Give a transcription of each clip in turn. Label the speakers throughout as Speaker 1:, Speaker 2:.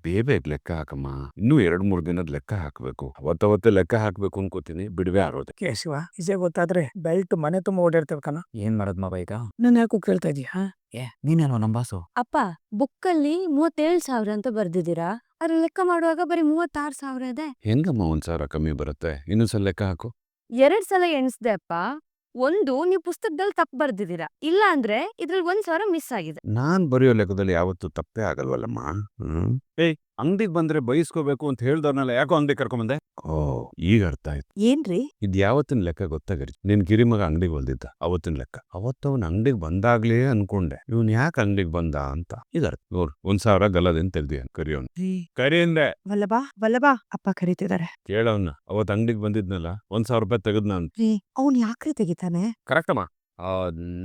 Speaker 1: ಬೇಗ ಲೆಕ್ಕ ಹಾಕಮ್ಮ. ಇನ್ನೂ 2-3 ದಿನದ ಲೆಕ್ಕ ಹಾಕ್ಬೇಕು. ಅವತ್ತವತ್ತೇ ಲೆಕ್ಕ ಹಾಕ್ಬೇಕು ಅನ್ಕೋತೀನಿ, ಬಿಡುವೆ ಆರೋದೆ.
Speaker 2: ಕೇಶವ, ಇಜೆ ಗೊತ್ತಾದ್ರೆ ಬೆಲ್ಟ್ ಮನೆ ತುಂಬ ಓಡಾಡ್ತೇವೆ ಕಣ.
Speaker 3: ಏನ್ ಮಾಡದ್ ಮಾವ ಈಗ?
Speaker 2: ನಾನು ಯಾಕೋ ಕೇಳ್ತಾ ಇದೀಯಾ?
Speaker 3: ನೀನೇನೋ ನಮ್ ಬಾಸು.
Speaker 4: ಅಪ್ಪ, ಬುಕ್ಕಲ್ಲಿ 37,000 ಅಂತ ಬರ್ದಿದ್ದೀರಾ, ಅದ್ರ ಲೆಕ್ಕ ಮಾಡುವಾಗ ಬರೀ 36,000 ಇದೆ.
Speaker 1: ಹೆಂಗಮ್ಮ 1,000 ಕಮ್ಮಿ ಬರುತ್ತೆ? ಇನ್ನೊಂದ್ಸಲ ಲೆಕ್ಕ ಹಾಕು.
Speaker 4: 2 ಸಲ ಎಣಿಸ್ದೆ ಅಪ್ಪ. ಒಂದು, ನೀವು ಪುಸ್ತಕದಲ್ಲಿ ತಪ್ಪು ಬರ್ದಿದ್ದೀರಾ, ಇಲ್ಲ ಅಂದ್ರೆ ಇದ್ರಲ್ಲಿ 1,000 ಮಿಸ್ ಆಗಿದೆ.
Speaker 1: ನಾನ್ ಬರೆಯೋ ಲೆಕ್ಕದಲ್ಲಿ ಯಾವತ್ತೂ ತಪ್ಪೇ ಆಗಲ್ವಲ್ಲಮ್ಮ. ಅಂಗಡಿಗೆ ಬಂದ್ರೆ ಬಯಸ್ಕೋಬೇಕು ಅಂತ ಹೇಳ್ದವ್ರನ್ನೆಲ್ಲ ಯಾಕೋ ಅಂಗಡಿ ಕರ್ಕೊಂಬಂದೆ? ಓ, ಈಗ ಅರ್ಥ ಆಯ್ತು.
Speaker 4: ಏನ್ರಿ?
Speaker 1: ಇದ್ ಯಾವತ್ತಿನ ಲೆಕ್ಕ ಗೊತ್ತಾಗರಿ. ನಿನ್ ಕಿರಿಮಗ ಅಂಗಡಿಗೆ ಹೊಲ್ದಿದ್ದ ಅವತ್ತಿನ ಲೆಕ್ಕ. ಅವತ್ತವನ್ ಅಂಗಡಿಗೆ ಬಂದಾಗ್ಲೇ ಅನ್ಕೊಂಡೆ ಇವನ್ ಯಾಕೆ ಅಂಗಡಿಗೆ ಬಂದ ಅಂತ. ಇದರ್ಥ ನೋಡ್, 1,000 ಗಲ್ಲದೇನ್ ತೆಗ್ದಿ ಕರಿಯೋನ್. ಕರಿ ಅಂದೆ.
Speaker 5: ವಲ್ಲಭ ಅಪ್ಪ ಕರೀತಿದ್ದಾರೆ.
Speaker 1: ಕೇಳವ್ನ, ಅವತ್ ಅಂಗಡಿಗೆ ಬಂದಿದ್ನಲ್ಲ, 1,000 ರೂಪಾಯಿ ತೆಗದ್ ನಾನು.
Speaker 5: ಅವ್ನ್ ಯಾಕ್ರಿ ತೆಗಿತಾನೆ?
Speaker 1: ಕರೆಕ್ಟಮ್ಮ.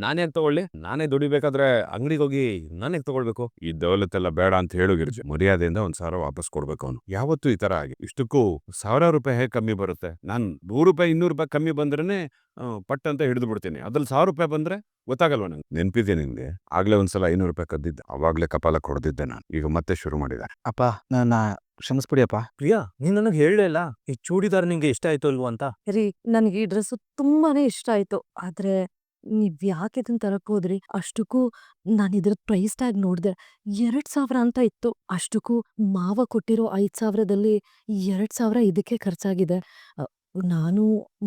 Speaker 1: ನಾನೇ ತಗೊಳ್ಳಿ, ನಾನೇ ದುಡಿಬೇಕಾದ್ರೆ ಅಂಗಡಿಗೆ ಹೋಗಿ ನಾನೇ ತಗೊಳ್ಬೇಕು. ಈ ದೌಲತ್ತೆಲ್ಲ ಬೇಡ ಅಂತ ಹೇಳು ಗಿರ್ಜಿ. ಮರ್ಯಾದೆಯಿಂದ 1,000 ವಾಪಸ್ ಕೊಡ್ಬೇಕು ಅವನು. ಯಾವತ್ತೂ ಈ ತರ ಆಗಿ ಇಷ್ಟಕ್ಕೂ 1,000 ರೂಪಾಯಿ ಹೇಗೆ ಕಮ್ಮಿ ಬರುತ್ತೆ? ನಾನು 100 ರೂಪಾಯಿ 200 ರೂಪಾಯಿ ಕಮ್ಮಿ ಬಂದ್ರೇನೆ ಪಟ್ ಅಂತ ಹಿಡಿದು ಬಿಡ್ತೀನಿ. ಅದ್ರಲ್ಲಿ 1,000 ರೂಪಾಯಿ ಬಂದ್ರೆ ಗೊತ್ತಾಗಲ್ವ ನಂಗೆ. ನೆನ್ಪಿದೆ ನಿನ್ಗೆ? ಆಗ್ಲೇ ಒಂದ್ಸಲ 500 ರೂಪಾಯಿ ಕದ್ದಿದ್ದೆ, ಅವಾಗ್ಲೇ ಕಪಾಲ ಕೊಡ್ದಿದ್ದೆ ನಾನು. ಈಗ ಮತ್ತೆ ಶುರು ಮಾಡಿದ್ದಾರೆ.
Speaker 3: ಅಪ್ಪ, ನನ್ನ ಕ್ಷಮಿಸ್ಬಿಡಿ ಅಪ್ಪ.
Speaker 2: ಪ್ರಿಯಾ, ನೀನ್ ನನಗೆ ಹೇಳಲೇ ಇಲ್ಲ ಈ ಚೂಡಿದಾರ್ ನಿಂಗೆ ಇಷ್ಟ ಆಯ್ತು ಅಲ್ವಾ ಅಂತ.
Speaker 4: ರೀ, ನನಗೆ ಈ ಡ್ರೆಸ್ ತುಂಬಾನೇ ಇಷ್ಟ ಆಯ್ತು. ಆದ್ರೆ ನೀವ್ ಯಾಕೆ ಇದನ್ನ ತರಕ್ ಹೋದ್ರಿ? ಅಷ್ಟಕ್ಕೂ ನಾನು ಇದ್ರ ಪ್ರೈಸ್ ಟ್ಯಾಗ್ ನೋಡ್ದೆ, 2,000 ಅಂತ ಇತ್ತು. ಅಷ್ಟಕ್ಕೂ ಮಾವ ಕೊಟ್ಟಿರೋ 5,000ದಲ್ಲಿ 2,000 ಇದಕ್ಕೆ ಖರ್ಚಾಗಿದೆ. ನಾನು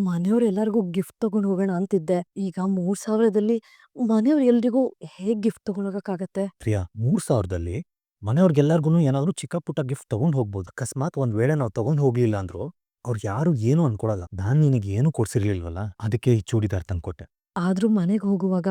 Speaker 4: ಮನೆಯವ್ರೆಲ್ಲರಿಗೂ ಗಿಫ್ಟ್ ತಗೊಂಡ್ ಹೋಗೋಣ ಅಂತಿದ್ದೆ. ಈಗ 3,000ದಲ್ಲಿ ಮನೆಯವ್ರ ಎಲ್ರಿಗೂ ಹೇಗ್ ಗಿಫ್ಟ್ ತಗೊಂಡೋಗಕ್ಕಾಗತ್ತೆ?
Speaker 2: ಪ್ರಿಯಾ, 3,000ದಲ್ಲಿ ಮನೆಯವ್ರಿಗೆಲ್ಲರಿಗೂ ಏನಾದ್ರು ಚಿಕ್ಕ ಪುಟ್ಟ ಗಿಫ್ಟ್ ತಗೊಂಡ್ ಹೋಗ್ಬೋದು. ಅಕಸ್ಮಾತ್ ಒಂದ್ ವೇಳೆ ನಾವು ತಗೊಂಡ್ ಹೋಗ್ಲಿಲ್ಲ ಅಂದ್ರು ಅವ್ರು ಯಾರು ಏನು ಅನ್ಕೊಳಲ್ಲ. ನಾನ್ ನಿನಗೆ ಏನು ಕೊಡ್ಸಿರ್ಲಿಲ್ವಲ್ಲ, ಅದಕ್ಕೆ ಈ ಚೂಡಿದಾರ್ ತಂದ್ಕೊಟ್ಟೆ.
Speaker 4: ಆದ್ರೂ ಮನೆಗ್ ಹೋಗುವಾಗ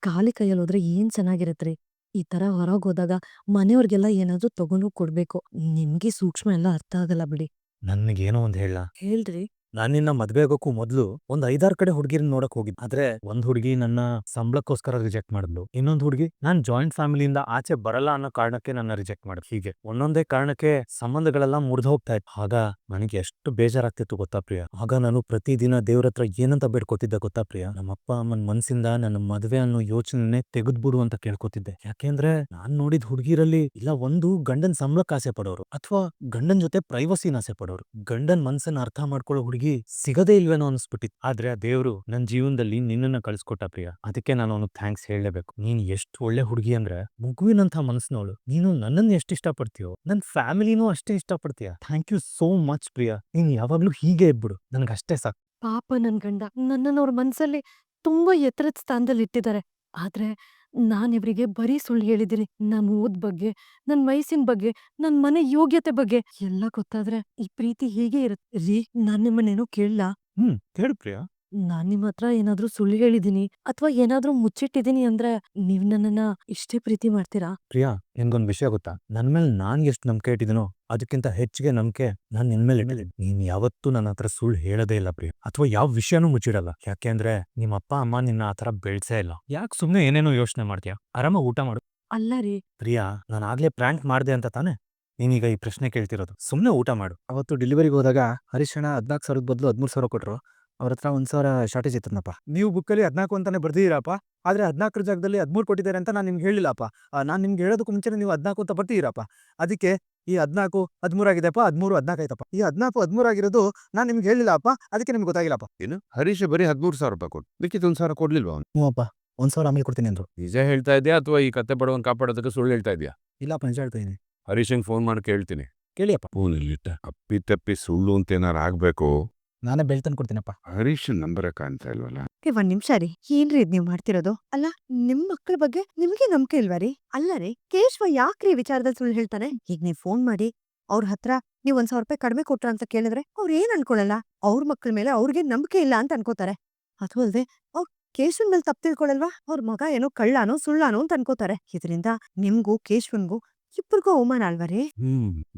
Speaker 4: ಖಾಲಿ ಕೈಯಲ್ಲಿ ಹೋದ್ರೆ ಏನ್ ಚೆನ್ನಾಗಿರತ್ರಿ. ಈ ತರ ಹೊರಗ್ ಹೋದಾಗ ಮನೆಯವ್ರಿಗೆಲ್ಲ ಏನಾದ್ರೂ ತಗೊಂಡು ಕೊಡ್ಬೇಕು. ನಿಮ್ಗೆ ಸೂಕ್ಷ್ಮ ಎಲ್ಲ ಅರ್ಥ ಆಗಲ್ಲ ಬಿಡಿ.
Speaker 2: ನನ್ಗೇನೋ ಒಂದ್ ಹೇಳ.
Speaker 4: ಹೇಳ್ರಿ.
Speaker 2: ನಾನ್ ನಿನ್ನ ಮದ್ವೆ ಆಗೋಕ್ಕೂ ಮೊದ್ಲು ಒಂದ್ 5-6 ಕಡೆ ಹುಡುಗಿರನ್ನ ನೋಡಕ್ ಹೋಗಿದ್ದೆ. ಆದ್ರೆ ಒಂದ್ ಹುಡುಗಿ ನನ್ನ ಸಂಬಳಕ್ಕೋಸ್ಕರ ರಿಜೆಕ್ಟ್ ಮಾಡಿದ್ಲು. ಇನ್ನೊಂದ್ ಹುಡುಗಿ ನಾನ್ ಜಾಯಿಂಟ್ ಫ್ಯಾಮಿಲಿಯಿಂದ ಆಚೆ ಬರಲ್ಲ ಅನ್ನೋ ಕಾರಣಕ್ಕೆ ನನ್ನ ರಿಜೆಕ್ಟ್ ಮಾಡಿದ್ಲು. ಹೀಗೆ ಒಂದೊಂದೇ ಕಾರಣಕ್ಕೆ ಸಂಬಂಧಗಳೆಲ್ಲ ಮುರಿದು ಹೋಗ್ತಾ ಇತ್ತು. ಆಗ ನನಗೆ ಎಷ್ಟು ಬೇಜಾರಾಗ್ತಿತ್ತು ಗೊತ್ತಾ ಪ್ರಿಯಾ? ಆಗ ನಾನು ಪ್ರತಿದಿನ ದೇವ್ರ ಹತ್ರ ಏನಂತ ಬೇಡ್ಕೋತಿದ್ದೆ ಗೊತ್ತಾ ಪ್ರಿಯಾ? ನಮ್ಮಪ್ಪ ಅಮ್ಮನ್ ಮನ್ಸಿಂದ ನನ್ನ ಮದ್ವೆ ಅನ್ನೋ ಯೋಚನೆ ತೆಗೆದ್ಬಿಡು ಅಂತ ಕೇಳ್ಕೊತಿದ್ದೆ. ಯಾಕೆಂದ್ರೆ ನಾನ್ ನೋಡಿದ ಹುಡುಗಿರಲ್ಲಿ ಇಲ್ಲ ಒಂದು ಗಂಡನ್ ಸಂಬಳಕ್ಕೆ ಆಸೆ ಪಡೋರು, ಅಥವಾ ಗಂಡನ್ ಜೊತೆ ಪ್ರೈವಸಿನ ಆಸೆ ಪಡೋರು. ಗಂಡನ್ ಮನ್ಸನ್ನ ಅರ್ಥ ಮಾಡ್ಕೊಳ್ಳೋ ಹುಡುಗಿ ಸಿಗದೇ ಇಲ್ವೇನೋ ಅನ್ಸ್ಬಿಟ್ಟಿತ್ತು. ಆದ್ರೆ ಆ ದೇವ್ರು ನನ್ ಜೀವನದಲ್ಲಿ ನಿನ್ನನ್ನ ಕಳ್ಸ್ಕೊಟ್ಟ ಪ್ರಿಯಾ. ಅದಕ್ಕೆ ನಾನು ಅವನು ಥ್ಯಾಂಕ್ಸ್ ಹೇಳಲೇಬೇಕು. ನೀನ್ ಎಷ್ಟು ಒಳ್ಳೆ ಹುಡುಗಿ ಅಂದ್ರೆ ಮಗುವಿನಂಥ ಮನ್ಸ್ನೋಳು. ನೀನು ನನ್ನನ್ನು ಎಷ್ಟು ಇಷ್ಟಪಡ್ತೀಯೋ ನನ್ ಫ್ಯಾಮಿಲಿನೂ ಅಷ್ಟೇ ಇಷ್ಟಪಡ್ತೀಯ. Thank you so much Priya. ನೀನ್ ಯಾವಾಗ್ಲೂ ಹೀಗೆ ಇದ್ಬಿಡು, ನನ್ಗಷ್ಟೇ ಸಾಕು.
Speaker 4: ಪಾಪ ನನ್ ಗಂಡ ನನ್ನನ್ನ ಅವ್ರ ಮನ್ಸಲ್ಲಿ ತುಂಬಾ ಎತ್ತರದ ಸ್ಥಾನದಲ್ಲಿ ಇಟ್ಟಿದ್ದಾರೆ. ಆದ್ರೆ ನಾನಿವ್ರಿಗೆ ಬರೀ ಸುಳ್ಳು ಹೇಳಿದ್ದೀನಿ. ನನ್ ಓದ್ ಬಗ್ಗೆ, ನನ್ ವಯಸ್ಸಿನ ಬಗ್ಗೆ, ನನ್ ಮನೆ ಯೋಗ್ಯತೆ ಬಗ್ಗೆ ಎಲ್ಲ ಗೊತ್ತಾದ್ರೆ ಈ ಪ್ರೀತಿ ಹೇಗೆ ಇರುತ್ತೆ ರೀ? ನಾನ್ ನಿಮ್ಮನ್ನೇನೋ ಕೇಳಲ್ಲ.
Speaker 2: ಕೇಳು ಪ್ರಿಯಾ.
Speaker 4: ನಾನ್ ನಿಮ್ ಹತ್ರ ಏನಾದ್ರೂ ಸುಳ್ಳು ಹೇಳಿದೀನಿ ಅಥವಾ ಏನಾದ್ರೂ ಮುಚ್ಚಿಟ್ಟಿದೀನಿ ಅಂದ್ರೆ ನೀವ್ ನನ್ನನ್ನ ಇಷ್ಟೇ ಪ್ರೀತಿ ಮಾಡ್ತೀರಾ?
Speaker 2: ಪ್ರಿಯಾ, ನಿನ್ಗೊಂದ್ ವಿಷಯ ಗೊತ್ತಾ? ನನ್ ಮೇಲೆ ನಾನ್ ಎಷ್ಟು ನಂಬಿಕೆ ಇಟ್ಟಿದ್ದೀನೋ ಅದಕ್ಕಿಂತ ಹೆಚ್ಚಿಗೆ ನಂಬಿಕೆ ನಾನ್ ನಿನ್ ಮೇಲೆ ಇಟ್ಟಿದ್ದೀನಿ. ನೀನ್ ಯಾವತ್ತೂ ನನ್ನ ಹತ್ರ ಸುಳ್ಳು ಹೇಳದೇ ಇಲ್ಲ ಪ್ರಿಯಾ, ಅಥವಾ ಯಾವ ವಿಷಯನೂ ಮುಚ್ಚಿಡಲ್ಲ. ಯಾಕೆಂದ್ರೆ ನಿಮ್ಮ ಅಪ್ಪ ಅಮ್ಮ ನಿನ್ನ ಆತರ ಬೆಳ್ಸೇ ಇಲ್ಲ. ಯಾಕೆ ಸುಮ್ನೆ ಏನೇನೋ ಯೋಚನೆ ಮಾಡ್ತೀಯಾ? ಆರಾಮ ಊಟ ಮಾಡು.
Speaker 4: ಅಲ್ಲ ರೀ.
Speaker 2: ಪ್ರಿಯಾ, ನಾನು ಆಗ್ಲೇ ಪ್ರ್ಯಾಂಕ್ ಮಾಡ್ದೆ ಅಂತ ತಾನೆ ನೀನೀಗ ಈ ಪ್ರಶ್ನೆ ಕೇಳ್ತಿರೋದು? ಸುಮ್ನೆ ಊಟ ಮಾಡು. ಅವತ್ತು ಡೆಲಿವರಿಗೆ ಹೋದಾಗ ಹರೀಶಣ್ಣ 14,000 ಬದಲು 13,000 ಕೊಟ್ರು. ಅವ್ರ ಹತ್ರ 1,000 ಶಾರ್ಟೇಜ್ ಇತ್ತನಪ್ಪ. ನೀವು ಬುಕ್ಕಲ್ಲಿ 14 ಅಂತಾನೆ ಬರ್ದಿದ್ದೀರಪ್ಪ, ಆದ್ರೆ 14 ಜಾಗದಲ್ಲಿ 13 ಕೊಟ್ಟಿದ್ದಾರೆ ಅಂತ ನಾನು ನಿಮ್ಗೆ ಹೇಳಿಲ್ಲಪ್ಪ. ನಾನು ನಿಮ್ಗೆ ಹೇಳೋದಕ್ಕೂ ಮುಂಚೆ ನೀವು 14 ಅಂತ ಬರ್ತಿದ್ದೀರಪ್ಪ. ಅದಕ್ಕೆ ಈ 14 13 ಆಗಿದೆಪ್ಪ, 13 14 ಆಯ್ತಪ್ಪ. ಈ 14 13 ಆಗಿರೋದು ನಾನು ನಿಮ್ಗೆ ಹೇಳಿಲ್ಲಪ್ಪ, ಅದಕ್ಕೆ ನಿಮ್ಗೆ ಗೊತ್ತಾಗಿಲ್ಲಪ್ಪ.
Speaker 1: ಏನು ಹರೀಶ್ ಬರೀ 13,000 ರೂಪಾಯಿ ಕೊಟ್ಟು ಮಿಕ್ಕಿದ 1,000 ಕೊಡ್ಲಿಲ್ವಾ ಅವ್ನು?
Speaker 2: ಹ್ಞೂ ಅಪ್ಪ, 1,000 ಆಮೇಲೆ ಕೊಡ್ತೀನಿ ಅಂದ್ರು.
Speaker 1: ನಿಜ ಹೇಳ್ತಾ ಇದೆಯಾ ಅಥವಾ ಈ ಕತ್ತೆ ಬಡವನ್ ಕಾಪಾಡೋದಕ್ಕೆ ಸುಳ್ಳು ಹೇಳ್ತಾ ಇದೆಯಾ?
Speaker 2: ಇಲ್ಲಪ್ಪ, ನಿಜ ಹೇಳ್ತಾ ಇದೀನಿ.
Speaker 1: ಹರೀಶಂಗ್ ಫೋನ್ ಮಾಡಿ ಕೇಳ್ತೀನಿ.
Speaker 2: ಕೇಳಿಯಪ್ಪ.
Speaker 1: ಫೋನಲ್ಲಿಟ್ಟ ಅಪ್ಪಿ ತಪ್ಪಿ ಸುಳ್ಳು ಅಂತ ಏನಾರು ಆಗ್ಬೇಕು.
Speaker 2: ನಾನೇ ಬೆಳ್ ತಂದು ಕೊಡ್ತೀನಪ್ಪ.
Speaker 1: ಹರೀಶ್ ನಂಬರ ಕಾಣ್ತಾ ಇಲ್ವಲ್ಲ?
Speaker 5: ಒಂದ್ ನಿಮಿಷ ರೀ, ಏನ್ರಿ ಇದ್ ನೀವ್ ಮಾಡ್ತಿರೋದು? ಅಲ್ಲ, ನಿಮ್ ಮಕ್ಳ ಬಗ್ಗೆ ನಿಮ್ಗೆ ನಂಬಿಕೆ ಇಲ್ವಾ ರೀ? ಅಲ್ಲ ರೀ, ಕೇಶವ ಯಾಕ್ರಿ ಈ ವಿಚಾರದಲ್ಲಿ ಸುಳ್ಳು ಹೇಳ್ತಾನೆ? ಈಗ ನೀವ್ ಫೋನ್ ಮಾಡಿ ಅವ್ರ ಹತ್ರ ನೀವ್ 1,000 ರೂಪಾಯಿ ಕಡಿಮೆ ಕೊಟ್ರ ಅಂತ ಕೇಳಿದ್ರೆ ಅವ್ರ ಏನ್ ಅನ್ಕೊಳಲ್ಲ? ಅವ್ರ ಮಕ್ಳ ಮೇಲೆ ಅವ್ರಿಗೆ ನಂಬಿಕೆ ಇಲ್ಲ ಅಂತ ಅನ್ಕೋತಾರೆ. ಅದು ಅಲ್ದೆ ಅವ್ರ ಕೇಶವನ್ ಮೇಲೆ ತಪ್ಪು ತಿಳ್ಕೊಳಲ್ವಾ? ಅವ್ರ ಮಗ ಏನೋ ಕಳ್ಳಾನೋ ಸುಳ್ಳಾನೋ ಅಂತ ಅನ್ಕೋತಾರೆ. ಇದರಿಂದ ನಿಮ್ಗೂ ಕೇಶವನ್ಗೂ ಇಬ್ಬರಿಗೂ ಅವಮಾನ ಅಲ್ವಾ ರೀ?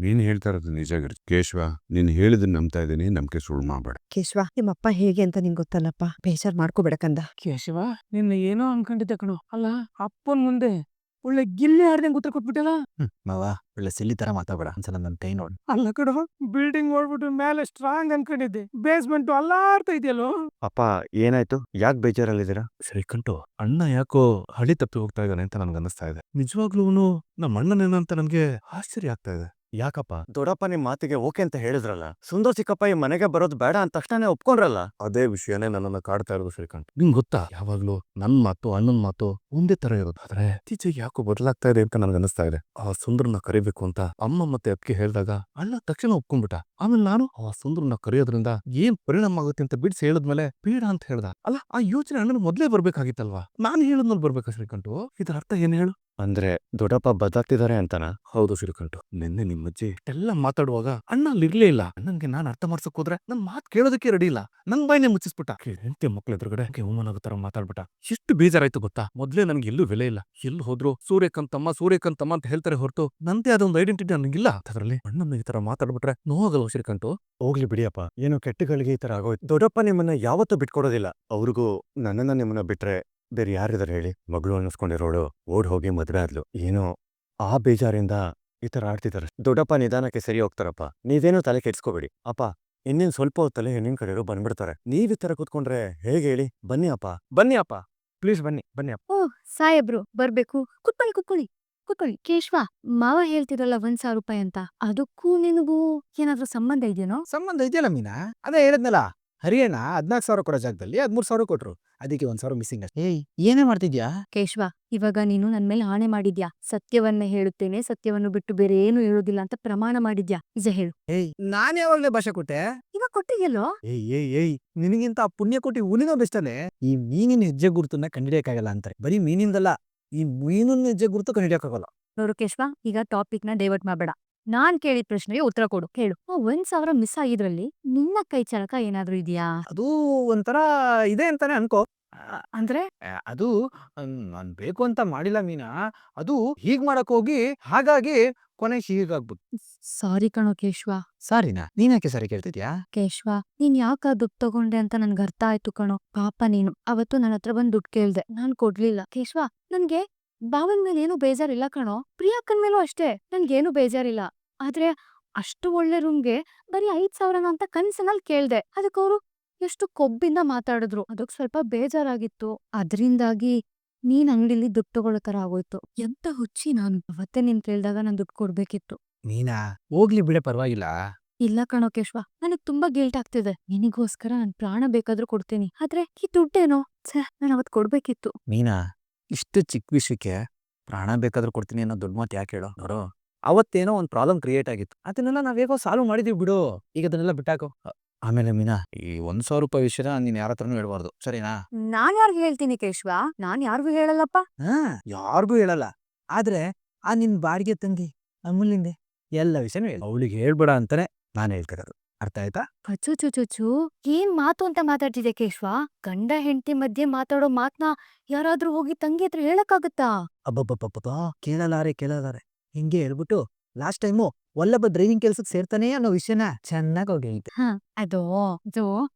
Speaker 1: ನೀನ್ ಹೇಳ್ತಾ ಇರೋದು ನಿಜ ಗಿರ್ಜಿ. ಕೇಶವ, ನೀನ್ ಹೇಳಿದ್ ನಂಬ್ತಾ ಇದೀನಿ, ನಂಬಿಕೆ ಸುಳ್ಳು ಮಾಡ್ಬೇಡ.
Speaker 5: ಕೇಶವ, ನಿಮ್ಮಪ್ಪ ಹೇಗೆ ಅಂತ ನಿಂಗ್ ಗೊತ್ತಲ್ಲಪ್ಪ, ಬೇಜಾರ್ ಮಾಡ್ಕೋಬೇಡಕಂದ.
Speaker 2: ಕೇಶವ, ನಿನ್ನ ಏನೋ ಅನ್ಕೊಂಡಿದ್ದೆ ಕಣೋ. ಅಲ್ಲ, ಅಪ್ಪನ್ ಮುಂದೆ ಒಳ್ಳೆ ಗಿಲ್ಲಿ ಆಡ್ದಂಗ್ ಉತ್ತರ ಕೊಟ್ಬಿಟ್ಟಲ್ಲ. ಮಾವ, ಒಳ್ಳೆ ಸಿಲ್ಲಿ ತರ ಮಾತಾಡ್ಬೇಡ. ಒಂದ್ಸಲ ನನ್ನ ಕೈ ನೋಡು. ಅಲ್ಲ ಕಣೋ, ಬಿಲ್ಡಿಂಗ್ ನೋಡ್ಬಿಟ್ಟು ಮೇಲೆ ಸ್ಟ್ರಾಂಗ್ ಅನ್ಕೊಂಡಿದ್ದೆ, ಬೇಸ್ಮೆಂಟ್ ಅಲ್ಲಾಡ್ತಾ ಇದೆಯಲ್ಲೋ.
Speaker 3: ಅಪ್ಪ, ಏನಾಯ್ತು? ಯಾಕೆ ಬೇಜಾರಲ್ಲಿದ್ದೀರಾ?
Speaker 2: ಶ್ರೀಕಂಠು, ಅಣ್ಣ ಯಾಕೋ ಹಳಿ ತಪ್ಪಿ ಹೋಗ್ತಾ ಇದ್ದಾನೆ ಅಂತ ನನ್ಗೆ ಅನ್ನಿಸ್ತಾ ಇದೆ. ನಿಜವಾಗ್ಲೂ ನಮ್ಮ ಅಣ್ಣನೇನಂತ ನನ್ಗೆ ಆಶ್ಚರ್ಯ ಆಗ್ತಾ ಇದೆ.
Speaker 3: ಯಾಕಪ್ಪ ದೊಡ್ಡಪ್ಪ ನಿಮ್ ಮಾತಿಗೆ ಓಕೆ ಅಂತ ಹೇಳಿದ್ರಲ್ಲ. ಸುಂದರ್ ಚಿಕ್ಕಪ್ಪ ಈ ಮನೆಗೆ ಬರೋದು ಬೇಡ ಅಂತ ತಕ್ಷಣ ಒಪ್ಕೊಂಡ್ರಲ್ಲ.
Speaker 1: ಅದೇ ವಿಷಯನೇ ನನ್ನನ್ನು ಕಾಡ್ತಾ ಇರೋದು ಶ್ರೀಕಾಂತ್. ನಿಂಗ್ ಗೊತ್ತಾ, ಯಾವಾಗ್ಲೂ ನನ್ ಮಾತು ಅಣ್ಣನ್ ಮಾತು ಒಂದೇ ತರ ಇರೋದು. ಆದ್ರೆ ಇತ್ತೀಚೆಗೆ ಯಾಕೋ ಬದಲಾಗ್ತಾ ಇದೆ ಅಂತ ನನ್ಗೆ ಅನಿಸ್ತಾ ಇದೆ. ಆ ಸುಂದರ್ನ ಕರಿಬೇಕು ಅಂತ ಅಮ್ಮ ಮತ್ತೆ ಅಪ್ಪಿಗೆ ಹೇಳಿದಾಗ ಅಣ್ಣ ತಕ್ಷಣ ಒಪ್ಕೊಂಡ್ಬಿಟ್ಟ. ಆಮೇಲೆ ನಾನು ಆ ಸುಂದರ್ನ ಕರೆಯೋದ್ರಿಂದ ಏನ್ ಪರಿಣಾಮ ಆಗುತ್ತೆ ಅಂತ ಬಿಡಿಸಿ ಹೇಳಿದ್ಮೇಲೆ ಬೇಡ ಅಂತ ಹೇಳ್ದ. ಅಲ್ಲ, ಆ ಯೋಚನೆ ಅಣ್ಣನ ಮೊದ್ಲೇ ಬರ್ಬೇಕಾಗಿತ್ತಲ್ವಾ? ನಾನು ಹೇಳಿದ್ಮೇಲೆ ಬರ್ಬೇಕಾ ಶ್ರೀಕಂಠು? ಇದರ ಅರ್ಥ ಏನ್ ಹೇಳು?
Speaker 3: ಅಂದ್ರೆ ದೊಡ್ಡಪ್ಪ ಬದಲಾಗ್ತಿದ್ದಾರೆ ಅಂತನಾ?
Speaker 1: ಹೌದು ಶ್ರೀಕಂಠು, ನಿನ್ನೆ ನಿಮ್ಮಜ್ಜಿ ಎಲ್ಲ ಮಾತಾಡುವಾಗ ಅಣ್ಣ ಅಲ್ಲಿ ಇರ್ಲೇ ಇಲ್ಲ. ಅಣ್ಣನ್ಗೆ ನಾನ್ ಅರ್ಥ ಮಾಡ್ಸಕ್ ಹೋದ್ರೆ ನನ್ ಮಾತ್ ಕೇಳೋದಕ್ಕೆ ರೆಡಿ ಇಲ್ಲ. ನನ್ ಬಾಯಿನೇ ಮುಚ್ಚಿಸ್ಬಿಟ್ಟ. ಹೆಂಡತಿ ಮಕ್ಳ ಎದುರುಗಡೆ ಅವಮಾನ ಆಗೋ ತರ ಮಾತಾಡ್ಬಿಟ್ಟ. ಎಷ್ಟು ಬೇಜಾರಾಯ್ತು ಗೊತ್ತಾ? ಮೊದ್ಲೇ ನನ್ಗೆ ಎಲ್ಲೂ ಬೆಲೆ ಇಲ್ಲ. ಎಲ್ಲಿ ಹೋದ್ರು ಸೂರ್ಯಕಾಂತಮ್ಮ ಅಂತ ಹೇಳ್ತಾರೆ ಹೊರತು ನಂದೇ ಆದ ಒಂದು ಐಡೆಂಟಿಟಿ ನನಗಿಲ್ಲ. ಅದರಲ್ಲಿ ಅಣ್ಣನ ಈ ತರ ಮಾತಾಡ್ಬಿಟ್ರೆ ನೋವಾಗಲ್ವ ಶ್ರೀಕಂಠು?
Speaker 3: ಹೋಗ್ಲಿ ಬಿಡಿಯಪ್ಪ, ಏನೋ ಕೆಟ್ಟಗಳಿಗೆ ಈ ತರ ಆಗೋಯ್ತು. ದೊಡ್ಡಪ್ಪ ನಿಮ್ಮನ್ನ ಯಾವತ್ತೂ ಬಿಟ್ಕೊಡೋದಿಲ್ಲ. ಅವ್ರಿಗೂ ನನ್ನನ್ನ ನಿಮ್ಮನ್ನ ಬಿಟ್ರೆ ಬೇರೆ ಯಾರಿದಾರೆ ಹೇಳಿ? ಮಗಳು ಅನ್ನಿಸ್ಕೊಂಡಿರೋಳು ಓಡ್ ಹೋಗಿ ಮದ್ವೆ ಆದ್ಲು. ಏನೋ ಆ ಬೇಜಾರಿಂದ ಈ ತರ ಆಡ್ತಿದಾರೆ. ದೊಡ್ಡಪ್ಪ ನಿಧಾನಕ್ಕೆ ಸರಿ ಹೋಗ್ತಾರಪ್ಪ. ನೀವೇನೋ ತಲೆ ಕೆಡ್ಸ್ಕೋಬೇಡಿ ಅಪ್ಪ. ಇನ್ನೇನ್ ಸ್ವಲ್ಪ ಹೊತ್ತಲ್ಲಿ ಹೆಣ್ಣಿನ ಕಡೆಯವರು ಬಂದ್ಬಿಡ್ತಾರೆ. ನೀವ್ ಈ ತರ ಕೂತ್ಕೊಂಡ್ರೆ ಹೇಗೆ ಹೇಳಿ? ಬನ್ನಿ ಅಪ್ಪ ಪ್ಲೀಸ್ ಬನ್ನಿ ಅಪ್ಪ.
Speaker 4: ಓ ಸಾಹೇಬ್ರು ಬರ್ಬೇಕು. ಕುತ್ಕೊಳ್ಳಿ. ಕೇಶವ, ಮಾವ ಹೇಳ್ತಿರಲ್ಲ 1,000 ರೂಪಾಯಿ ಅಂತ, ಅದಕ್ಕೂ ನಿನಗೂ ಏನಾದ್ರೂ ಸಂಬಂಧ ಇದೆಯೇನೋ?
Speaker 6: ಸಂಬಂಧ ಇದೆಯಲ್ಲ ಮೀನಾ, ಅದೇ ಹೇಳಿದ್ನಲ್ಲ. ಹರಿಯಣ್ಣ 14,000 ಕೊಡೋ ಜಾಗದಲ್ಲಿ 13,000 ಕೊಟ್ರು. ಅದಕ್ಕೆ 1,000 ಮಿಸ್ಸಿಂಗ್ ಅಷ್ಟೇ. ಏಯ್, ಏನೇ ಮಾಡ್ತಿದ್ಯಾ?
Speaker 4: ಕೇಶವ, ಇವಾಗ ನೀನು ನನ್ ಮೇಲೆ ಆಣೆ ಮಾಡಿದ್ಯಾ. ಸತ್ಯವನ್ನೇ ಹೇಳುತ್ತೇನೆ, ಸತ್ಯವನ್ನು ಬಿಟ್ಟು ಬೇರೆ ಏನು ಹೇಳೋದಿಲ್ಲ ಅಂತ ಪ್ರಮಾಣ ಮಾಡಿದ್ಯಾ. ನಿಜ ಹೇಳು.
Speaker 6: ಏಯ್, ನಾನ್ ಯಾವಾಗ್ಲೇ ಭಾಷೆ ಕೊಟ್ಟೆ?
Speaker 4: ಇವಾಗ ಕೊಟ್ಟಿದ್ಯಲ್ಲೋ.
Speaker 6: ಏಯ್ ನಿನಗಿಂತ ಆ ಪುಣ್ಯ ಕೊಟ್ಟಿ ಉನಿನೋ ಬೆಸ್ಟಲ್ಲೇ. ಈ ಮೀನಿನ ಹೆಜ್ಜೆ ಗುರುತನ್ನ ಕಂಡಿಡಿಯಕ್ಕಾಗಲ್ಲ ಅಂತಾರೆ. ಬರೀ ಮೀನಿಂದಲ್ಲ, ಈ ಮೀನಿನ ಹೆಜ್ಜೆ ಗುರುತು ಕಂಡಿಡಿಯಕ್ಕಾಗಲ್ಲ.
Speaker 4: ನೋಡು ಕೇಶವ, ಈಗ ಟಾಪಿಕ್ ನ ಡೈವರ್ಟ್ ಮಾಡ್ಬೇಡ. ನಾನ್ ಕೇಳಿದ ಪ್ರಶ್ನೆಗೆ ಉತ್ತರ ಕೊಡು. ಹೇಳು. 1,000 ಮಿಸ್ ಆಗಿದ್ರಲ್ಲಿ ನಿನ್ನ ಕೈ ಚಳಕ ಏನಾದ್ರೂ ಇದೆಯಾ?
Speaker 6: ಅದು ಒಂಥರ ಇದೆ ಅಂತಾನೆ ಅನ್ಕೋ.
Speaker 4: ಅಂದ್ರೆ
Speaker 6: ಅದು ನಾನ್ ಬೇಕು ಅಂತ ಮಾಡಿಲ್ಲ ಮೀನಾ. ಅದು ಹೀಗ್ ಮಾಡಕ್ ಹೋಗಿ ಹಾಗಾಗಿ ಕೊನೆ ಹೀಗಾಗ್ಬಿಟ್ಟು.
Speaker 4: ಸಾರಿ ಕಣೋ ಕೇಶವ.
Speaker 6: ಸಾರಿನಾ? ನೀನ್ಯಾಕೆ ಸರಿ ಕೇಳ್ತಿದ್ಯಾ?
Speaker 4: ಕೇಶವ, ನೀನ್ ಯಾಕ ದುಡ್ಡು ತಗೊಂಡೆ ಅಂತ ನನ್ಗೆ ಅರ್ಥ ಆಯ್ತು ಕಣೋ. ಪಾಪ ನೀನು ಅವತ್ತು ನನ್ನ ಹತ್ರ ಬಂದ್ ದುಡ್ಡು ಕೇಳ್ದೆ, ನಾನ್ ಕೊಡ್ಲಿಲ್ಲ. ಕೇಶವ, ನನ್ಗೆ ಬಾವನ್ ಮೇಲೆ ಏನು ಬೇಜಾರಿಲ್ಲ ಕಣೋ. ಪ್ರಿಯಾಕ್ಕನ್ ಮೇಲೂ ಅಷ್ಟೇ ನನ್ಗೇನು ಬೇಜಾರಿಲ್ಲ. ಆದ್ರೆ ಅಷ್ಟು ಒಳ್ಳೆ ರೂಮ್ಗೆ ಬರೀ 5,000 ಅಂತ ಕನ್ಸನಲ್ಲಿ ಕೇಳ್ದೆ. ಅದಕ್ಕವ್ರು ಎಷ್ಟು ಕೊಬ್ಬಿಂದ ಮಾತಾಡಿದ್ರು. ಅದಕ್ ಸ್ವಲ್ಪ ಬೇಜಾರಾಗಿತ್ತು. ಅದ್ರಿಂದಾಗಿ ನೀನ್ ಅಂಗಡಿಲಿ ದುಡ್ಡು ತಗೊಳ್ಳೋ ತರ ಆಗೋಯ್ತು. ಎಂತ ಹುಚ್ಚಿ ನಾನು. ಅವತ್ತೇ ನೀನ್ ಕೇಳ್ದಾಗ ನಾನ್ ದುಡ್ಡು ಕೊಡ್ಬೇಕಿತ್ತು.
Speaker 6: ಮೀನಾ, ಹೋಗ್ಲಿ ಬಿಡೆ, ಪರವಾಗಿಲ್ಲ.
Speaker 4: ಇಲ್ಲ ಕಣೋ ಕೇಶವ, ನನಗ್ ತುಂಬಾ ಗಿಲ್ಟ್ ಆಗ್ತಿದೆ. ನಿನಗೋಸ್ಕರ ನಾನ್ ಪ್ರಾಣ ಬೇಕಾದ್ರೂ ಕೊಡ್ತೀನಿ. ಆದ್ರೆ ಈ ದುಡ್ಡೇನೋ ನಾನ್ ಅವತ್ ಕೊಡ್ಬೇಕಿತ್ತು.
Speaker 3: ಮೀನಾ, ಇಷ್ಟು ಚಿಕ್ಕ ವಿಷಯಕ್ಕೆ ಪ್ರಾಣ ಬೇಕಾದ್ರೂ ಕೊಡ್ತೀನಿ ಅನ್ನೋ ದೊಡ್ಡ ಮಾತು ಯಾಕೆ ಹೇಳೋ? ನೋಡು, ಅವತ್ತೇನೋ ಒಂದು ಪ್ರಾಬ್ಲಮ್ ಕ್ರಿಯೇಟ್ ಆಗಿತ್ತು.
Speaker 6: ಅದನ್ನೆಲ್ಲ ನಾವ್ ಹೇಗೋ ಸಾಲ್ವ್ ಮಾಡಿದೀವಿ ಬಿಡು. ಈಗ ಅದನ್ನೆಲ್ಲ ಬಿಟ್ಟಾಕೋ.
Speaker 3: ಆಮೇಲೆ ಮೀನಾ, ಈ 1,000 ರೂಪಾಯಿ ವಿಷಯನ ನೀನ್ ಯಾರ ಹತ್ರನೂ ಹೇಳ್ಬಾರ್ದು, ಸರಿನಾ?
Speaker 4: ನಾನ್ ಯಾರಿಗೂ ಹೇಳ್ತೀನಿ ಕೇಶವ? ನಾನ್ ಯಾರಿಗೂ ಹೇಳಲ್ಲಪ್ಪ.
Speaker 6: ಯಾರಿಗೂ ಹೇಳಲ್ಲ. ಆದ್ರೆ ಆ ನಿನ್ ಬಾಡಿಗೆ ತಂಗಿ ಅಮೂಲ್ಯಂಗೆ ಎಲ್ಲ ವಿಷಯನೂ ಹೇಳ.
Speaker 3: ಅವಳಿಗೆ ಹೇಳ್ಬೇಡ ಅಂತಾನೆ ನಾನು ಹೇಳ್ತಿರೋದು. ಅರ್ಥ ಆಯ್ತಾ?
Speaker 4: ಚುಚು ಏನ್ ಮಾತು ಅಂತ ಮಾತಾಡ್ತಿದೆ ಕೇಶವ? ಗಂಡ ಹೆಂಡತಿ ಮಧ್ಯೆ ಮಾತಾಡೋ ಮಾತ್ನ ಯಾರಾದ್ರೂ ಹೋಗಿ ತಂಗಿ ಹತ್ರ ಹೇಳಕ್ಕಾಗತ್ತಾ?
Speaker 6: ಅಬ್ಬಬ್ಬಬ್ಬಬ್ಬ, ಕೇಳಲಾರೆ ಹಿಂಗೆ ಹೇಳ್ಬಿಟ್ಟು ಲಾಸ್ಟ್ ಟೈಮು ವಲ್ಲಭ ಡ್ರೈವಿಂಗ್ ಕೆಲ್ಸಕ್ಕೆ ಸೇರ್ತಾನೆ ಅನ್ನೋ ವಿಷಯನ ಚೆನ್ನಾಗಿ ಹೋಗಿ ಹೇಳಿದ್ದೆ.
Speaker 4: ಅದು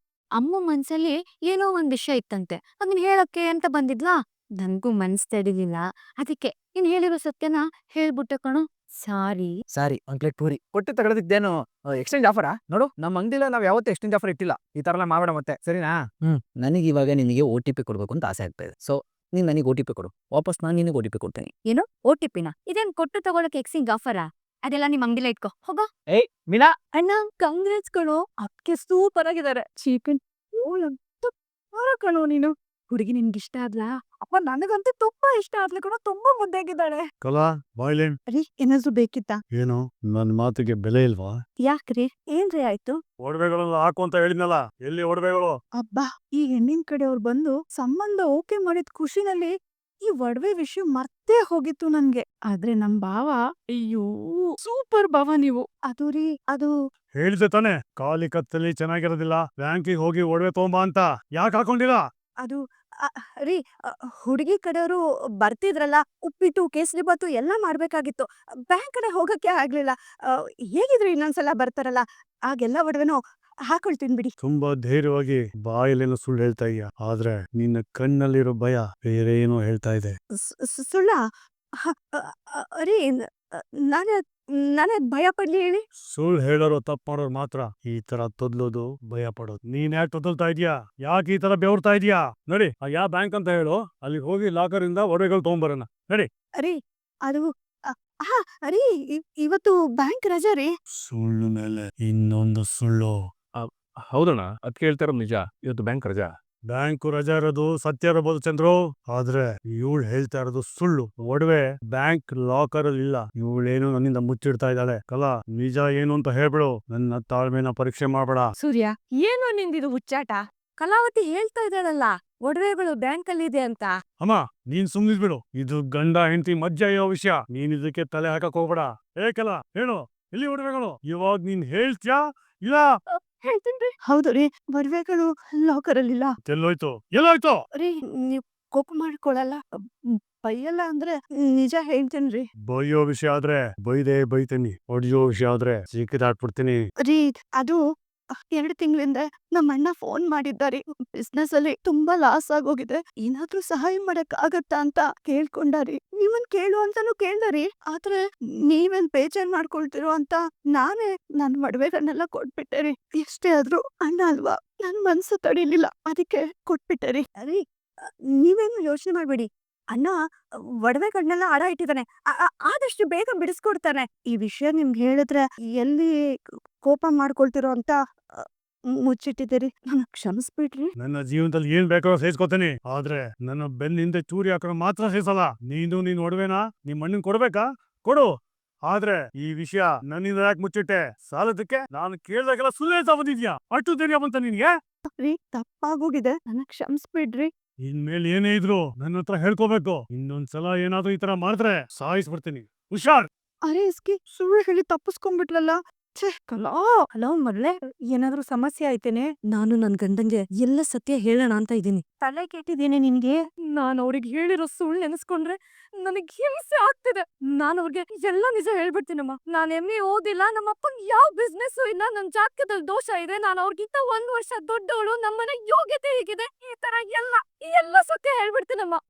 Speaker 4: ಅಮ್ಮ ಮನ್ಸಲ್ಲಿ ಏನೋ ಒಂದ್ ವಿಷಯ ಇತ್ತಂತೆ, ಅದನ್ನ ಹೇಳಕ್ಕೆ ಅಂತ ಬಂದಿದ್ಲಾ. ನನ್ಗೂ ಮನ್ಸ್ ತಡಿಲಿಲ್ಲ. ಅದಕ್ಕೆ ನೀನ್ ಹೇಳಿರೋ ಸತ್ಯನ ಹೇಳ್ಬಿಟ್ಟೆ ಕಣೋ.
Speaker 6: ಸಾರಿ, ಒಂದ್ ಪ್ಲೇಟ್ ಪೂರಿ ಕೊಟ್ಟು ತಗೊಳದಿದ್ದೇನು ಎಕ್ಸ್ಚೇಂಜ್ ಆಫರಾ? ನೋಡು, ನಮ್ಮ ಅಂಗಡಿಲ ನಾವ್ ಯಾವತ್ತೂ ಎಕ್ಸ್ಚೇಂಜ್ ಆಫರ್ ಇಟ್ಟಿಲ್ಲ. ಈ ತರ ಎಲ್ಲ ಮಾಡಬೇಡ ಮತ್ತೆ, ಸರಿನಾ?
Speaker 3: ನನಗೆ ಇವಾಗ ನಿನಗೆ OTP ಕೊಡ್ಬೇಕು ಅಂತ ಆಸೆ ಆಗ್ತಾ ಇದೆ. ಸೊ ನೀನ್ ನನಗೆ OTP ಕೊಡು, ವಾಪಸ್ ನಾನು ನಿನಗೆ OTP ಕೊಡ್ತೀನಿ.
Speaker 4: ಏನು OTP ನ? ಇದೇನ್ ಕೊಟ್ಟು ತಗೊಳಕ್ ಎಕ್ಸ್ಚೇಂಜ್ ಆಫರಾ? ಅದೆಲ್ಲ ನಿಮ್ ಅಂಗಡಿಲ ಇಟ್ಕೋ ಹೋಗೋ.
Speaker 6: ಏಯ್ ಮೀನಾ,
Speaker 4: ಅಣ್ಣ ಕಾಂಗ್ರೆಸ್ ಕಣೋ, ಅಕ್ಕೆ ಸೂಪರ್ ಆಗಿದ್ದಾರೆ. ಚಿಕನ್ ಕಣೋ ನೀನು. ಹುಡುಗಿ ನಿನ್ಗೆ ಇಷ್ಟ ಆದ್ಲಾ? ಅಪ್ಪ ನನಗಂತೂ ತುಂಬಾ ಇಷ್ಟ ಆದ್ಲು ಕಣೋ, ತುಂಬಾ ಮುದ್ದಾಗಿದ್ದಾಳೆ.
Speaker 1: ಕಲಾ ಬಾಯ್ಲೆಂಡ್
Speaker 5: ರೀ, ಏನಾದ್ರೂ ಬೇಕಿತ್ತಾ?
Speaker 1: ಏನು ನನ್ನ ಮಾತಿಗೆ ಬೆಲೆ ಇಲ್ವಾ?
Speaker 5: ಯಾಕ್ರಿ, ಏನ್ರಿ ಆಯ್ತು?
Speaker 1: ಒಡವೆಗಳೆಲ್ಲ ಹಾಕು ಅಂತ ಹೇಳಿದ್ನಲ್ಲ, ಎಲ್ಲಿ ಒಡವೆಗಳು?
Speaker 5: ಅಬ್ಬಾ, ಈ ಹೆಣ್ಣಿನ ಕಡೆಯವ್ರು ಬಂದು ಸಂಬಂಧ ಓಕೆ ಮಾಡಿದ ಖುಷಿನಲ್ಲಿ ಈ ಒಡವೆ ವಿಷಯ ಮರ್ತೇ ಹೋಗಿತ್ತು ನನ್ಗೆ. ಆದ್ರೆ ನಮ್ ಭಾವ, ಅಯ್ಯೋ ಸೂಪರ್ ಭಾವ ನೀವು. ಅದು ರೀ, ಅದು
Speaker 1: ಹೇಳಿದೆ ತಾನೆ, ಖಾಲಿ ಕತ್ತಲ್ಲಿ ಚೆನ್ನಾಗಿರೋದಿಲ್ಲ, ಬ್ಯಾಂಕಿಗೆ ಹೋಗಿ ಒಡವೆ ತಗೊಂಬಾ ಅಂತ. ಯಾಕೆ ಹಾಕೊಂಡಿಲ್ಲ?
Speaker 5: ಅದು ರೀ, ಹುಡುಗಿ ಕಡೆಯವರು ಬರ್ತಿದ್ರಲ್ಲ, ಉಪ್ಪಿಟ್ಟು ಕೇಸರಿ ಬಾತು ಎಲ್ಲ ಮಾಡ್ಬೇಕಾಗಿತ್ತು. ಬ್ಯಾಂಕ್ ಕಡೆ ಹೋಗಕ್ಕೆ ಆಗ್ಲಿಲ್ಲ. ಹೇಗಿದ್ರು ಇನ್ನೊಂದ್ಸಲ ಬರ್ತಾರಲ್ಲ, ಆಗೆಲ್ಲ ಒಡವೆನೋ ಹಾಕೊಳ್ತೀನಿ ಬಿಡಿ.
Speaker 1: ತುಂಬಾ ಧೈರ್ಯವಾಗಿ ಬಾಯಲ್ಲೇನೋ ಸುಳ್ಳು ಹೇಳ್ತಾ ಇದೀಯ, ಆದ್ರೆ ನಿನ್ನ ಕಣ್ಣಲ್ಲಿರೋ ಭಯ ಬೇರೆ ಏನೋ ಹೇಳ್ತಾ ಇದೆ.
Speaker 5: ಸುಳ್ಳ? ರೀ, ನಾನೇ ಭಯ ಪಡ್ಲಿ ಹೇಳಿ?
Speaker 1: ಸುಳ್ಳು ಹೇಳೋರು ತಪ್ಪು ಮಾಡೋರು ಮಾತ್ರ ಈ ತರ ತೊದ್ಲೋದು, ಭಯ ಪಡೋದು. ನೀನ್ ಯಾಕೆ ತೊದಲ್ತಾ ಇದೀಯಾ? ಯಾಕೆ ಈ ತರ ಬೆವರ್ತಾ ಇದೀಯಾ? ನೋಡಿ, ಯಾವ ಬ್ಯಾಂಕ್ ಅಂತ ಹೇಳು, ಅಲ್ಲಿ ಹೋಗಿ ಲಾಕರ್ ಇಂದ ಒಡವೆಗಳು ತಗೊಂಬರೋಣ. ನಡಿ.
Speaker 5: ರೀ, ಅದು ಅರಿ ಇವತ್ತು ಬ್ಯಾಂಕ್ ರಜಾ ರೀ.
Speaker 3: ಸುಳ್ಳು ಮೇಲೆ ಇನ್ನೊಂದು ಸುಳ್ಳು.
Speaker 7: ಹೌದಣ್ಣ ಅದ್ ಕೇಳ್ತಾರ ನಿಜ, ಇವತ್ತು ಬ್ಯಾಂಕ್ ರಜಾ.
Speaker 3: ಬ್ಯಾಂಕು ರಜಾ ಇರೋದು ಸತ್ಯ ಇರಬಹುದು ಚಂದ್ರು, ಆದ್ರೆ ಇವಳು ಹೇಳ್ತಾ ಇರೋದು ಸುಳ್ಳು. ಒಡವೆ ಬ್ಯಾಂಕ್ ಲಾಕರ್ ಅಲ್ಲಿ ಇಲ್ಲ. ಇವಳೇನು ನನ್ನಿಂದ ಮುಚ್ಚಿಡ್ತಾ ಇದ್ದಾಳೆ. ಕಲಾ, ನಿಜ ಏನು ಅಂತ ಹೇಳ್ಬಿಡು. ನನ್ನ ತಾಳ್ಮೆನ ಪರೀಕ್ಷೆ ಮಾಡ್ಬೇಡ.
Speaker 4: ಸೂರ್ಯ, ಏನು ನಿಂದಿದು ಹುಚ್ಚಾಟ? ಕಲಾವತಿ ಹೇಳ್ತಾ ಇದ್ದಾಳಲ್ಲ ಒಡವೆಗಳು ಬ್ಯಾಂಕಲ್ಲಿ ಇದೆ ಅಂತ.
Speaker 3: ಅಮ್ಮ, ನೀನ್ ಸುಮ್ನಿದ್ಬಿಡು. ಇದು ಗಂಡ ಹೆಂಡತಿ ಮಧ್ಯ ಇರೋ ವಿಷಯ. ನೀನ್ ಇದಕ್ಕೆ ತಲೆ ಹಾಕಕ್ ಹೋಗ್ಬೇಡ. ಕಲಾ, ಹೇಳು, ಎಲ್ಲಿ ಒಡವೆಗಳು? ಇವಾಗ ನೀನ್ ಹೇಳ್ತ್ಯಾ ಇಲ್ಲ
Speaker 5: ಹೇಳ್ತೀನಿ. ಹೌದು ರೀ, ಒಡವೆಗಳು ಲಾಕರ್ ಅಲ್ಲಿಲ್ಲ.
Speaker 3: ಎಲ್ಲೋಯ್ತು ಎಲ್ಲೋಯ್ತು?
Speaker 5: ರೀ, ನೀವ್ ಕೋಪ ಮಾಡ್ಕೊಳಲ್ಲ, ಬೈಯಲ್ಲ ಅಂದ್ರೆ ನಿಜ ಹೇಳ್ತೀನಿ.
Speaker 3: ಬೈಯೋ ವಿಷಯ ಆದ್ರೆ ಬೈತೀನಿ. ಹೊಡಿಯೋ ವಿಷಯ ಆದ್ರೆ ಸಿಕ್ಕಿದಾಟ್ಬಿಡ್ತೀನಿ. ರೀ, ಅದು 2 ತಿಂಗಳಿಂದ ನಮ್ಮ ಅಣ್ಣ ಫೋನ್ ಮಾಡಿದ್ದಾರೆ. ಬಿಸ್ನೆಸ್ ಅಲ್ಲಿ ತುಂಬಾ ಲಾಸ್ ಆಗೋಗಿದೆ, ಏನಾದ್ರೂ ಸಹಾಯ ಮಾಡಕ್ ಆಗತ್ತಾ ಅಂತ ಕೇಳ್ಕೊಂಡಾರಿ. ನೀವನ್ ಕೇಳು ಅಂತಾನು ಕೇಳ್ದಾರಿ. ಆದ್ರೆ ನೀವೇನ್ ಬೇಜಾರ್ ಮಾಡ್ಕೊಳ್ತಿರೋ ಅಂತ ನಾನೇ ನನ್ ಒಡವೆಗಳನ್ನೆಲ್ಲ ಕೊಟ್ಬಿಟ್ಟೆ. ಎಷ್ಟೇ ಆದ್ರೂ ಅಣ್ಣ ಅಲ್ವಾ, ನನ್ ಮನ್ಸು ತಡಿಲಿಲ್ಲ, ಅದಕ್ಕೆ ಕೊಟ್ಬಿಟ್ಟೆ. ಅರಿ, ನೀವೇನು ಯೋಚನೆ ಮಾಡ್ಬೇಡಿ. ಅಣ್ಣ ಒಡವೆಗಳನ್ನೆಲ್ಲ ಅಡ ಇಟ್ಟಿದ್ದಾನೆ, ಆದಷ್ಟು ಬೇಗ ಬಿಡಿಸ್ಕೊಡ್ತಾನೆ. ಈ ವಿಷಯ ನಿಮ್ಗೆ ಹೇಳಿದ್ರೆ ಎಲ್ಲಿ ಕೋಪ ಮಾಡ್ಕೊಳ್ತಿರೋ ಅಂತ ಮುಚ್ಚಿಟ್ಟಿದ್ದೀರಿ. ನನ್ನ ಕ್ಷಮಿಸ್ಬಿಡ್ರಿ. ನನ್ನ ಜೀವನದಲ್ಲಿ ಏನ್ ಬೇಕಾದ್ರೂ ಸಹಿಸ್ಕೊತೀನಿ, ಆದ್ರೆ ನನ್ನ ಬೆನ್ನಿಂದ ಚೂರಿ ಹಾಕೋಣ ಮಾತ್ರ ಸಹಿಸಲ್ಲ. ನೀನ್ ಒಡವೆನ ನಿಮ್ ಅಣ್ಣನ್ ಕೊಡ್ಬೇಕಾ? ಕೊಡು. ಆದ್ರೆ ಈ ವಿಷಯ ನನ್ನಿಂದ ಯಾಕೆ ಮುಚ್ಚಿಟ್ಟೆ? ಸಾಲದಕ್ಕೆ ನಾನು ಕೇಳ್ದಾಗೆಲ್ಲ ಸುಳ್ಳು ಹೇಳ್ತಾ ಬಂದಿದ್ಯಾ? ಅಷ್ಟು ಧೈರ್ಯ ಬಂತ ನಿನ್ಗೆ?
Speaker 5: ರೀ, ತಪ್ಪಾಗೋಗಿದೆ, ನನ್ನ ಕ್ಷಮಿಸ್ಬಿಡ್ರಿ.
Speaker 3: ಇನ್ಮೇಲೆ ಏನೇ ಇದ್ರು ನನ್ನ ಹತ್ರ ಹೇಳ್ಕೋಬೇಕು. ಇನ್ನೊಂದ್ಸಲ ಏನಾದ್ರೂ ಈ ತರ ಮಾಡಿದ್ರೆ ಸಾಯಿಸ್ಬಿಡ್ತೀನಿ. ಹುಷಾರ್.
Speaker 5: ಅರೆ ಇಸ್ಕಿ, ಸುಳ್ಳು ಹೇಳಿ ತಪ್ಪಿಸ್ಕೊಂಡ್ಬಿಟ್ಲಲ್ಲ. ಛೇ,
Speaker 4: ಹಲೋ ಮರ್ಲೆ, ಏನಾದ್ರೂ ಸಮಸ್ಯೆ ಆಯ್ತೇನೆ? ನಾನು ನನ್ ಗಂಡಂಗೆ ಎಲ್ಲ ಸತ್ಯ ಹೇಳೋಣ ಅಂತ ಇದೀನಿ.
Speaker 5: ತಲೆ ಕೆಟ್ಟಿದ್ದೇನೆ ನಿನ್ಗೆ?
Speaker 4: ನಾನು ಅವ್ರಿಗೆ ಹೇಳಿರೋ ಸುಳ್ಳು ನೆನೆಸ್ಕೊಂಡ್ರೆ ನನಗ್ ಹಿಂಸೆ ಆಗ್ತಿದೆ. ನಾನು ಅವ್ರಿಗೆ ಎಲ್ಲ ನಿಜ ಹೇಳ್ಬಿಡ್ತೀನಮ್ಮ. ನಾನ್ MA ಓದಿಲ್ಲ, ನಮ್ಮ ಅಪ್ಪಂಗ್ ಯಾವ ಬಿಸ್ನೆಸ್ ಇಲ್ಲ, ನನ್ ಜಾತಕದಲ್ಲಿ ದೋಷ ಇದೆ, ನಾನು ಅವ್ರಿಗಿಂತ 1 ವರ್ಷ ದೊಡ್ಡವಳು, ನಮ್ಮನೆ ಯೋಗ್ಯತೆ ಹೀಗಿದೆ, ಈ ತರ ಎಲ್ಲ ಸತ್ಯ ಹೇಳ್ಬಿಡ್ತೀನಮ್ಮ.